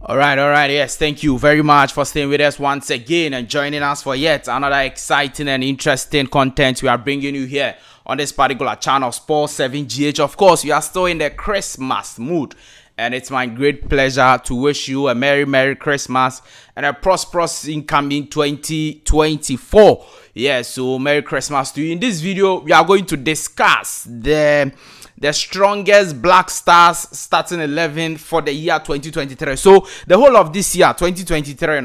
All right, yes, thank you very much for staying with us once again and joining us for yet another exciting and interesting content we are bringing you here on this particular channel, Sport 7GH. Of course, we are still in the Christmas mood, and it's my great pleasure to wish you a Merry Christmas and a prosperous incoming 2024. Yeah, so Merry Christmas to you. In this video, we are going to discuss the strongest Black Stars starting 11 for the year 2023. So the whole of this year 2023,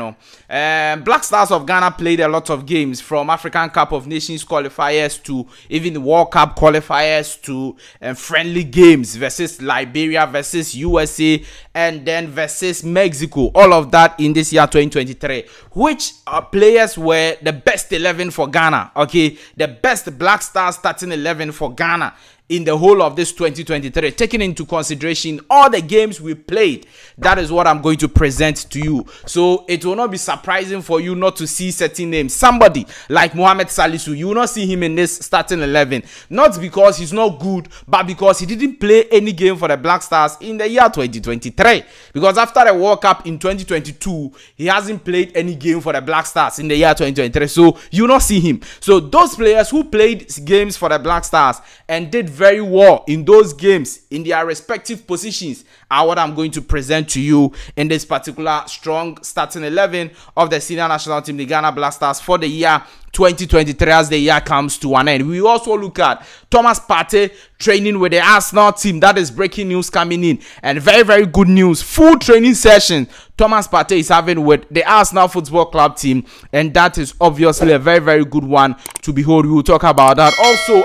Black Stars of Ghana played a lot of games, from African Cup of Nations qualifiers to even the World Cup qualifiers to friendly games versus Liberia, versus USA, and then versus Mexico. All of that in this year 2023. Which players were the best 11 for Ghana? Okay, the best Black Stars starting 11 for Ghana in the whole of this 2023, taking into consideration all the games we played. That is what I'm going to present to you. So it will not be surprising for you not to see certain names. Somebody like Mohammed Salisu, you will not see him in this starting 11, not because he's not good, but because he didn't play any game for the Black Stars in the year 2023. Because after the World Cup in 2022, he hasn't played any game for the Black Stars in the year 2023, so you will not see him. So those players who played games for the Black Stars and did very well in those games in their respective positions are what I'm going to present to you in this particular strong starting 11 of the senior national team, the Ghana Black Stars, for the year 2023 as the year comes to an end. We also look at Thomas Partey training with the Arsenal team. That is breaking news coming in, and very good news. Full training session Thomas Partey is having with the Arsenal Football Club team, and that is obviously a very good one to behold. We will talk about that. Also,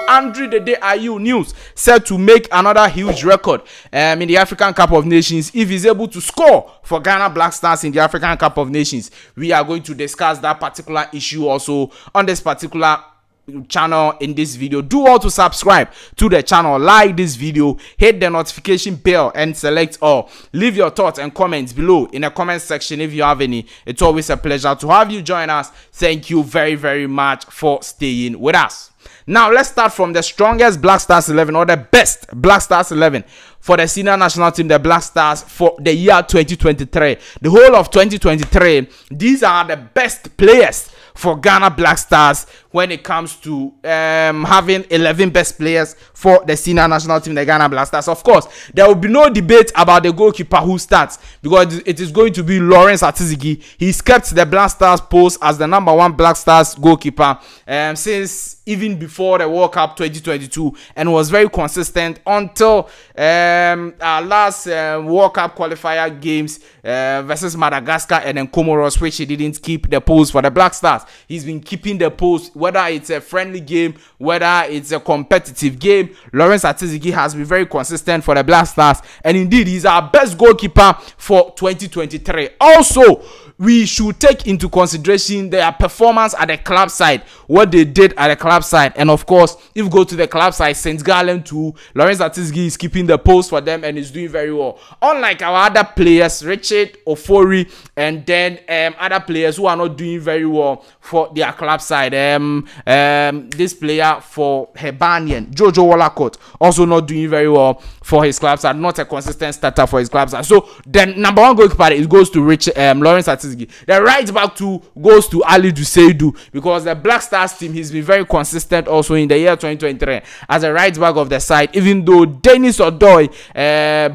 Dede Ayew news set to make another huge record in the African Cup of Nations if he's able to score for Ghana Black Stars in the African Cup of Nations. We are going to discuss that particular issue also on this particular channel in this video. Do all to subscribe to the channel, like this video, hit the notification bell, and select all. Leave your thoughts and comments below in the comment section if you have any. It's always a pleasure to have you join us. Thank you very much for staying with us. Now let's start from the strongest Black Stars 11, or the best Black Stars 11 for the senior national team, the Black Stars, for the year 2023. The whole of 2023, these are the best players for Ghana Black Stars when it comes to having 11 best players for the senior national team, the Ghana Black Stars. Of course, there will be no debate about the goalkeeper who starts, because it is going to be Lawrence Atizigi. He's kept the Black Stars post as the #1 Black Stars goalkeeper since even before the World Cup 2022, and was very consistent until our last World Cup qualifier games versus Madagascar and then Comoros, which he didn't keep the post for the Black Stars. He's been keeping the post, whether it's a friendly game, whether it's a competitive game. Lawrence Atizigi has been very consistent for the Black Stars, and indeed he's our best goalkeeper for 2023. Also, we should take into consideration their performance at the club side, what they did at the club side. And of course, if you go to the club side, St. Gallen too, Lawrence Atizigi is keeping the post for them and is doing very well. Unlike our other players, Richard Ofori, and then other players who are not doing very well for their club side. This player for Hebanian, Jojo Wallacott, also not doing very well for his club side, not a consistent starter for his club side. So the #1 goalkeeper, it goes to Lawrence Atizigi. The right back two goes to Ali Duseidu, because the Black Stars team, he's been very consistent also in the year 2023 as a right back of the side, even though Dennis Odoi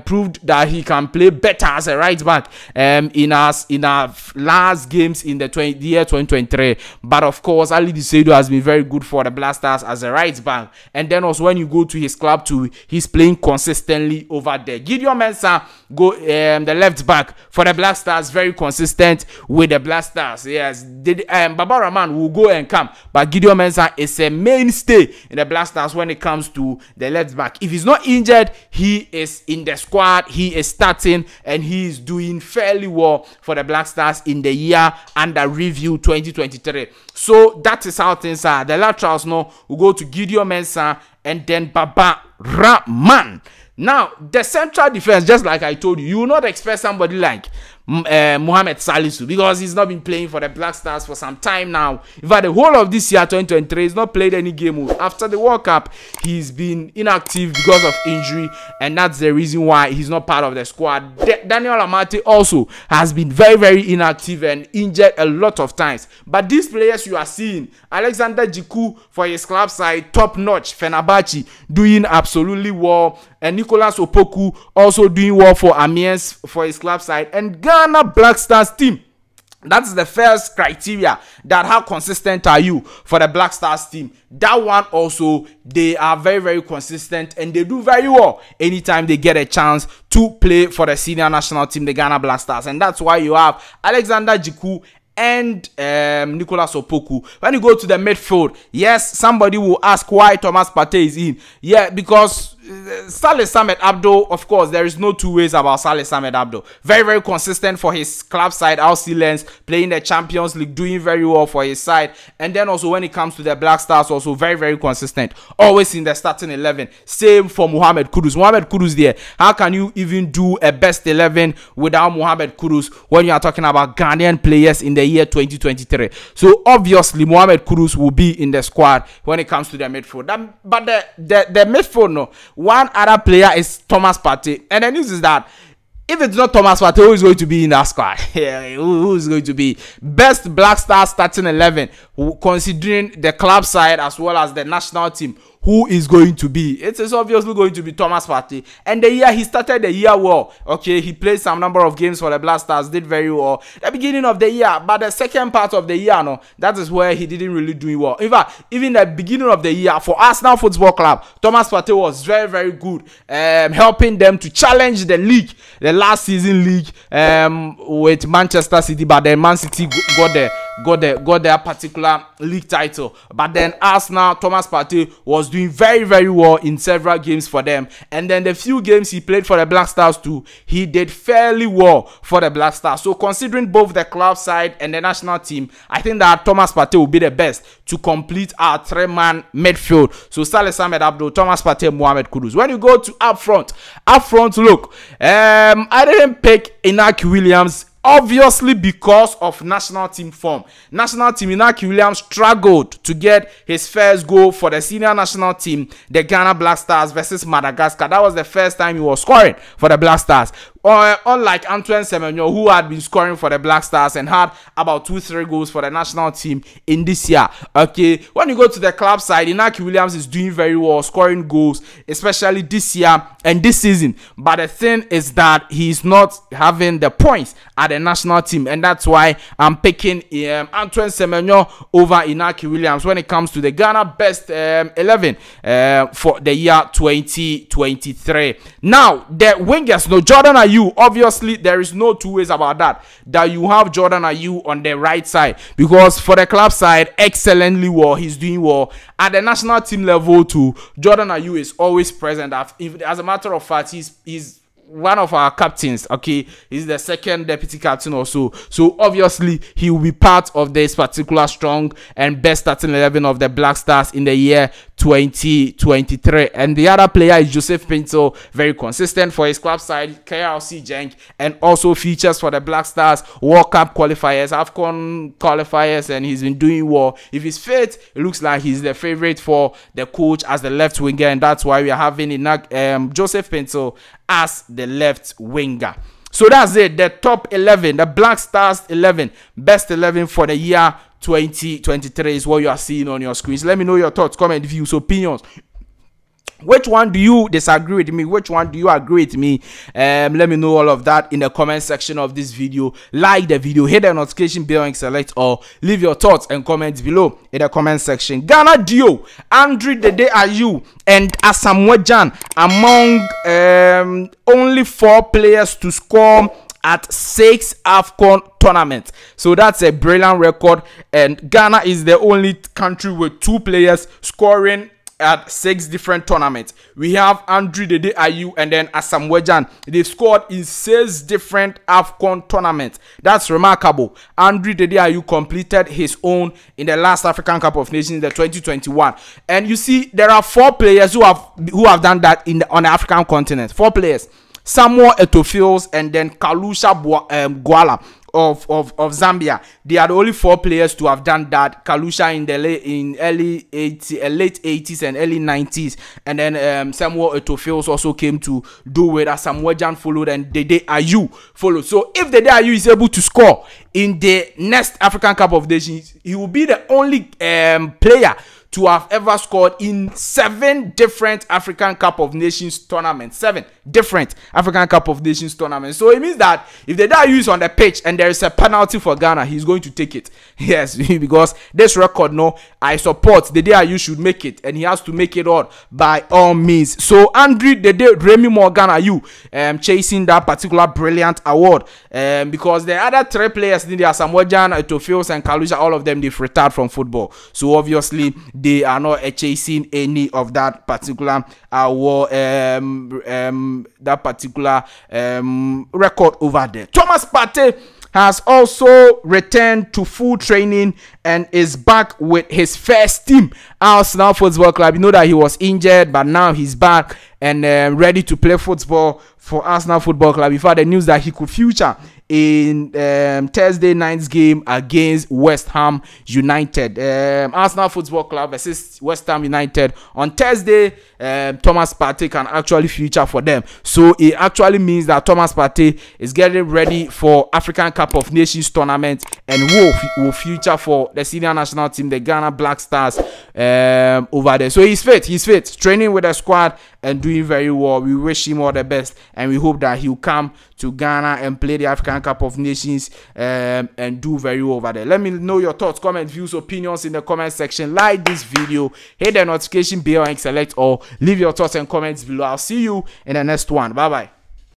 proved that he can play better as a right back in our last games in the year 2023. But of course, Ali Duseidu has been very good for the Black Stars as a right back. And then also when you go to his club too, he's playing consistently over there. Gideon Mensah the left back for the Black Stars, very consistent with the Black Stars. Yes, Baba Rahman will go and come, but Gideon Mensah is a mainstay in the Black Stars when it comes to the left back. If he's not injured, he is in the squad, he is starting, and he is doing fairly well for the Black Stars in the year under review 2023. So that is how things are. The laterals now will go to Gideon Mensah and then Baba Rahman. Now, the central defense, just like I told you, you will not expect somebody like Mohamed Salisu, because he's not been playing for the Black Stars for some time now. In fact, the whole of this year 2023 he's not played any game. After the World Cup he's been inactive because of injury, and that's the reason why he's not part of the squad. Daniel Amate also has been very inactive and injured a lot of times. But these players you are seeing, Alexander Jiku for his club side, top notch, Fenerbahce, doing absolutely well, and Nicolas Opoku also doing well for Amiens for his club side, and Ghana Black Stars team. That's the first criteria, that how consistent are you for the Black Stars team. That one also, they are very consistent, and they do very well anytime they get a chance to play for the senior national team, the Ghana Black Stars. And that's why you have Alexander Jiku and Nicolas Opoku. When you go to the midfield, yes, somebody will ask why Thomas Partey is in. Yeah, because Saleh Samed Abdo, of course, there is no two ways about Saleh Samed Abdo. Very consistent for his club side, RC Lens, playing the Champions League, doing very well for his side. And then also when it comes to the Black Stars, also very consistent, always in the starting 11. Same for Mohammed Kudus. Mohammed Kudus there. How can you even do a best 11 without Mohammed Kudus when you are talking about Ghanaian players in the year 2023? So obviously Mohammed Kudus will be in the squad when it comes to the midfield. But the midfield, no. One other player is Thomas Partey, and the news is that if it's not Thomas Partey, who is going to be in that squad? Who is going to be best Black Stars starting 11, considering the club side as well as the national team? Who is going to be? It is obviously going to be Thomas Partey. And the year he started the year well. Okay, he played some number of games for the Black Stars, did very well the beginning of the year, but the second part of the year, no, that is where he didn't really do well. In fact, even the beginning of the year for Arsenal Football Club, Thomas Partey was very good, helping them to challenge the league, the last season league, with Manchester City. But then Man City got their particular league title. But then Arsenal, Thomas Partey was doing very well in several games for them, and then the few games he played for the Black Stars too, he did fairly well for the Black Stars. So considering both the club side and the national team, I think that Thomas Partey will be the best to complete our 3-man midfield. So Saleh Samed Abdo, Thomas Partey, Mohammed Kudus. When you go to up front, look, I didn't pick Inaki Williams, obviously because of national team form. National team, Inaki Williams struggled to get his first goal for the senior national team, the Ghana Black Stars versus Madagascar. That was the first time he was scoring for the Black Stars. Unlike Antoine Semenyo, who had been scoring for the Black Stars and had about 2-3 goals for the national team in this year. Okay, when you go to the club side, Inaki Williams is doing very well, scoring goals, especially this year and this season. But the thing is that he's not having the points at the national team, and that's why I'm picking Antoine Semenyo over Inaki Williams when it comes to the Ghana best 11 for the year 2023. Now, the wingers, no, Jordan Ayew, obviously there is no two ways about that you have Jordan Ayew on the right side, because for the club side, excellently well, he's doing well. At the national team level too, Jordan Ayew is always present. As a matter of fact, he's one of our captains. Okay, he's the second deputy captain also, so obviously he will be part of this particular strong and best starting 11 of the Black Stars in the year 2023. And the other player is Joseph Pinto, very consistent for his club side, KRC Genk, and also features for the Black Stars World Cup qualifiers, Afcon qualifiers, and he's been doing well. If he's fit, it looks like he's the favorite for the coach as the left winger, and that's why we are having Joseph Pinto as the left winger. So that's it, the top 11, the Black Stars 11, best 11 for the year 2023 is what you are seeing on your screens. Let me know your thoughts, comment, views, opinions. Which one do you disagree with me? Which one do you agree with me? Let me know all of that in the comment section of this video. Like the video, hit the notification bell and select all. Leave your thoughts and comments below in the comment section. Ghana duo Dede Ayew and Asamoah Gyan among only 4 players to score at 6 Afcon tournaments. So that's a brilliant record, and Ghana is the only country with 2 players scoring at 6 different tournaments. We have Dede Ayew and then Asamoah Gyan. They've scored in 6 different Afcon tournaments. That's remarkable. Dede Ayew completed his own in the last African Cup of Nations, the 2021. And you see, there are 4 players who have done that on the African continent. 4 players. Samuel Eto'o, and then Kalusha Gwala of Zambia. They are the only 4 players to have done that. Kalusha in the late 80s and early 90s, and then Samuel Eto'o also came to do it, as Samuel Jan followed and Dede Ayew followed. So if Dede Ayew is able to score in the next African Cup of Nations, he will be the only player to have ever scored in 7 different African Cup of Nations tournaments. 7 different African Cup of Nations tournaments. So it means that if the guy is on the pitch and there is a penalty for Ghana, he's going to take it. Yes, because this record, no, I support the day you should make it, and he has to make it all by all means. So Andre Dede Remy Morgan Ayew chasing that particular brilliant award, because the other 3 players, there are Samuel Jan, Eto'o, and Kalusha, all of them, they've retired from football. So obviously they are not chasing any of that particular award, that particular record over there. Thomas Partey has also returned to full training and is back with his first team, Arsenal Football Club. You know that he was injured, but now he's back and ready to play football for Arsenal Football Club. We've had the news that he could feature in Thursday night's game against West Ham United. Arsenal Football Club versus West Ham United on Thursday. Thomas Partey can actually feature for them. So it actually means that Thomas Partey is getting ready for African Cup of Nations tournament and will feature for the senior national team, the Ghana Black Stars, over there. So he's fit, training with the squad and doing very well. We wish him all the best, and we hope that he'll come to Ghana and play the African Cup of Nations and do very well over there. Let me know your thoughts, comments, views, opinions in the comment section. Like this video, hit the notification bell and select all. Leave your thoughts and comments below. I'll see you in the next one. Bye bye.